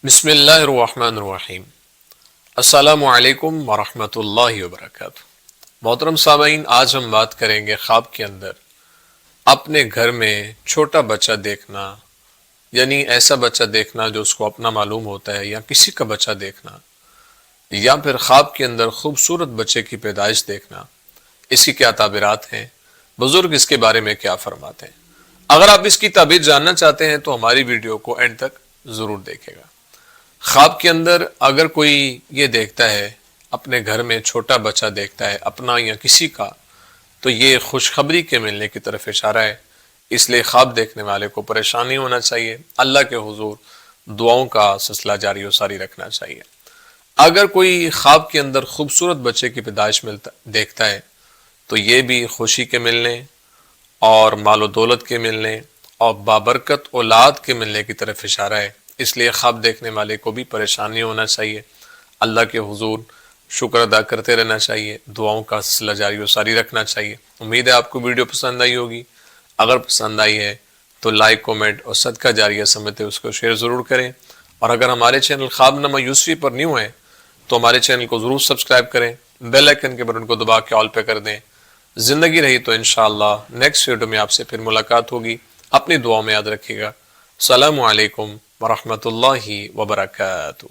بسم اللہ الرحمن الرحیم۔ السلام علیکم ورحمۃ اللہ وبرکاتہ۔ محترم سامعین، آج ہم بات کریں گے خواب کے اندر اپنے گھر میں چھوٹا بچہ دیکھنا، یعنی ایسا بچہ دیکھنا جو اس کو اپنا معلوم ہوتا ہے، یا کسی کا بچہ دیکھنا، یا پھر خواب کے اندر خوبصورت بچے کی پیدائش دیکھنا۔ اس کی کیا تعبیرات ہیں، بزرگ اس کے بارے میں کیا فرماتے ہیں؟ اگر آپ اس کی تعبیر جاننا چاہتے ہیں تو ہماری ویڈیو کو اینڈ تک ضرور دیکھیں گا۔ خواب کے اندر اگر کوئی یہ دیکھتا ہے، اپنے گھر میں چھوٹا بچہ دیکھتا ہے، اپنا یا کسی کا، تو یہ خوشخبری کے ملنے کی طرف اشارہ ہے۔ اس لیے خواب دیکھنے والے کو پریشان نہیں ہونا چاہیے، اللہ کے حضور دعاؤں کا سلسلہ جاری و ساری رکھنا چاہیے۔ اگر کوئی خواب کے اندر خوبصورت بچے کی پیدائش دیکھتا ہے تو یہ بھی خوشی کے ملنے اور مال و دولت کے ملنے اور بابرکت اولاد کے ملنے کی طرف اشارہ ہے۔ اس لیے خواب دیکھنے والے کو بھی پریشان نہیں ہونا چاہیے، اللہ کے حضور شکر ادا کرتے رہنا چاہیے، دعاؤں کا سلسلہ جاری و ساری رکھنا چاہیے۔ امید ہے آپ کو ویڈیو پسند آئی ہوگی۔ اگر پسند آئی ہے تو لائک، کومنٹ اور صدقہ جاریہ سمجھتے اس کو شیئر ضرور کریں، اور اگر ہمارے چینل خواب نامہ یوسفی پر نیو ہیں تو ہمارے چینل کو ضرور سبسکرائب کریں، بیل آئیکن کے بٹن کو دبا کے آل پہ کر دیں۔ زندگی رہی تو انشاءاللہ نیکسٹ ویڈیو میں آپ سے پھر ملاقات ہوگی۔ اپنی دعاؤں میں یاد رکھیے گا۔ السلام علیکم ورحمۃ اللہ وبرکاتہ۔